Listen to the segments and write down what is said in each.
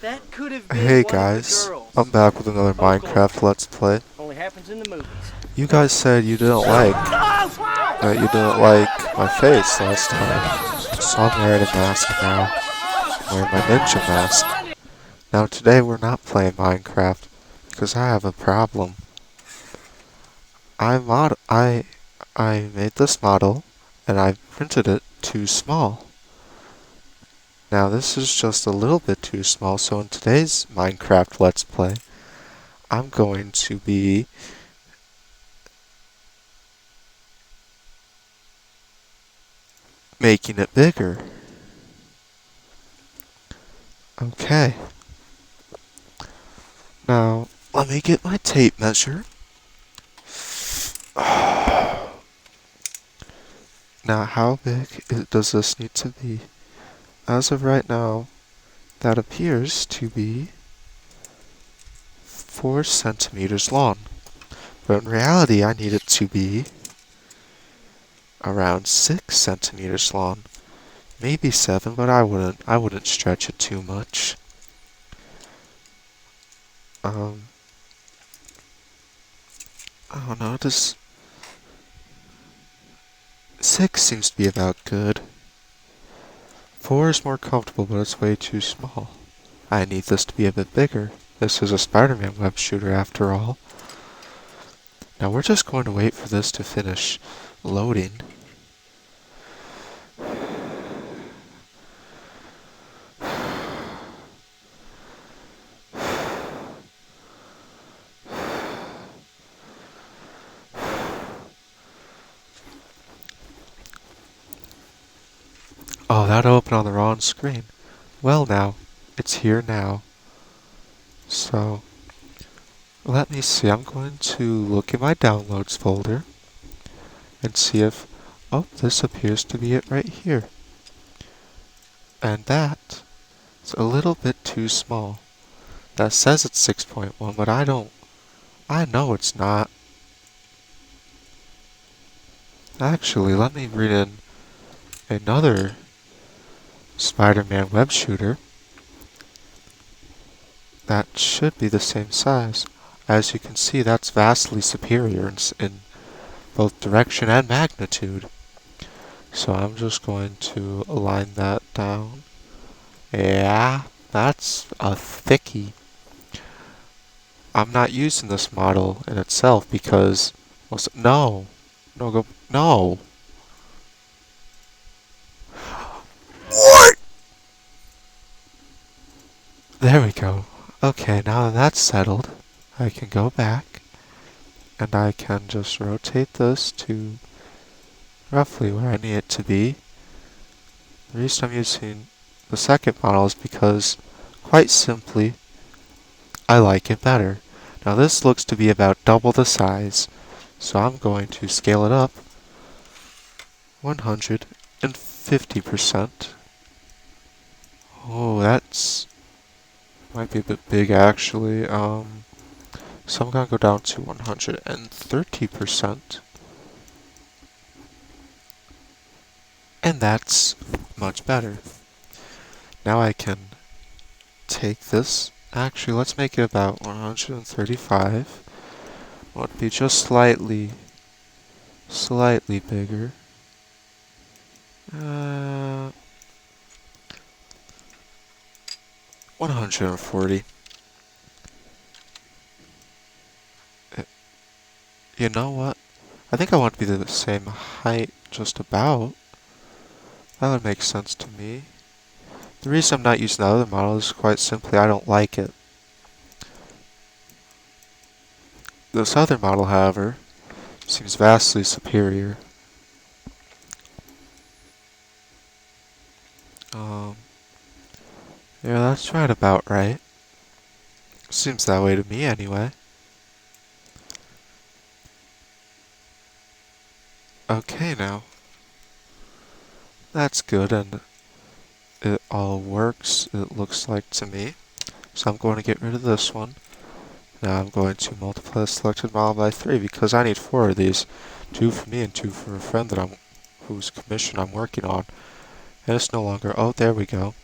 That could have Hey been one of the guys, girls. I'm back with another Folklore. Minecraft Let's Play. Only happens in the movies. You guys said you didn't like my face last time, so I'm wearing a mask now. I'm wearing my ninja mask. Now today we're not playing Minecraft because I have a problem. I made this model and I printed it too small. Now this is just a little bit too small, so in today's Minecraft Let's Play, I'm going to be making it bigger. Okay. Now, let me get my tape measure. Now, how big does this need to be? As of right now, that appears to be 4 centimeters long. But in reality, I need it to be around 6 centimeters long. Maybe 7, but I wouldn't stretch it too much. I don't know, this 6 seems to be about good. 4 is more comfortable, but it's way too small. I need this to be a bit bigger. This is a Spider-Man web shooter after all. Now we're just going to wait for this to finish loading. Oh, that opened on the wrong screen. Well now, it's here now. So, let me see, I'm going to look in my downloads folder and see if, oh, this appears to be it right here. And that is a little bit too small. That says it's 6.1, but I know it's not. Actually, let me read in another Spider-Man web shooter. That should be the same size. As you can see, that's vastly superior in both direction and magnitude. So I'm just going to align that down. Yeah, that's a thickie. I'm not using this model in itself because, no, no. What? There we go. Okay, now that that's settled, I can go back and I can just rotate this to roughly where I need it to be. The reason I'm using the second model is because, quite simply, I like it better. Now this looks to be about double the size, so I'm going to scale it up 150%. Oh, that's might be a bit big actually. So I'm gonna go down to 130%. And that's much better. Now I can take this. Actually, let's make it about 135. Well, it'd be just slightly bigger. 140. You know what? I think I want to be the same height, just about. That would make sense to me. The reason I'm not using the other model is quite simply I don't like it. This other model, however, seems vastly superior. Yeah, that's right about right. Seems that way to me anyway. Okay now. That's good and it all works, it looks like to me. So I'm going to get rid of this one. Now I'm going to multiply the selected model by 3 because I need 4 of these. 2 for me and 2 for a friend whose commission I'm working on. And it's no longer, oh, there we go.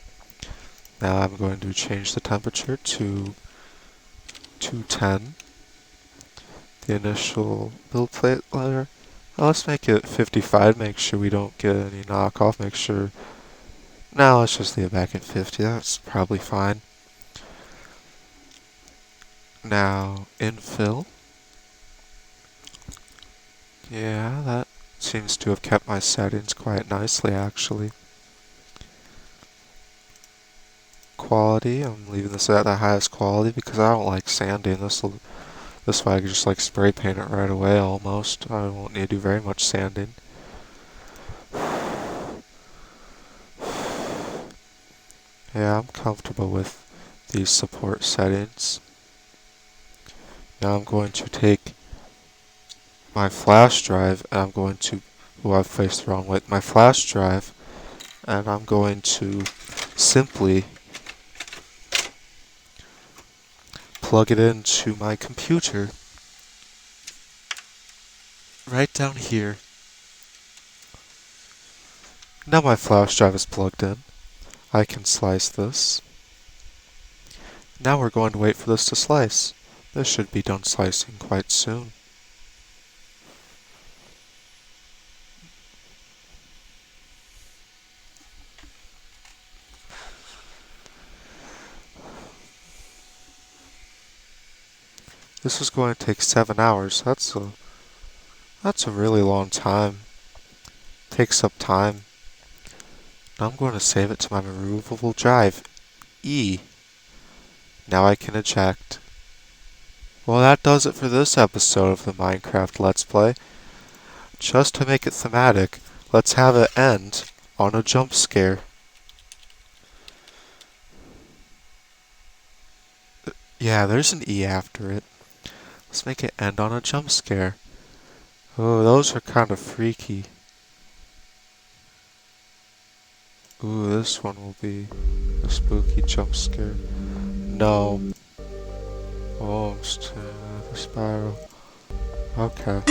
Now I'm going to change the temperature to 210. The initial build plate layer. Now let's make it 55, make sure we don't get any knockoff, make sure... Now let's just leave it back at 50, that's probably fine. Now, infill. Yeah, that seems to have kept my settings quite nicely, actually. Quality, I'm leaving this at the highest quality because I don't like sanding. This way I can just like spray paint it right away almost. I won't need to do very much sanding. Yeah, I'm comfortable with these support settings. Now I'm going to take my flash drive and I'm going to... Oh, I've faced the wrong way. My flash drive, and I'm going to simply plug it into my computer right down here. Now my flash drive is plugged in. I can slice this. Now we're going to wait for this to slice. This should be done slicing quite soon. This is going to take 7 hours. That's a really long time. Takes up time. Now I'm going to save it to my removable drive. E. Now I can eject. Well, that does it for this episode of the Minecraft Let's Play. Just to make it thematic, let's have it end on a jump scare. Yeah, there's an E after it. Let's make it end on a jump scare. Oh, those are kind of freaky. Ooh, this one will be a spooky jump scare. No. Oh, I'm still the spiral. Okay.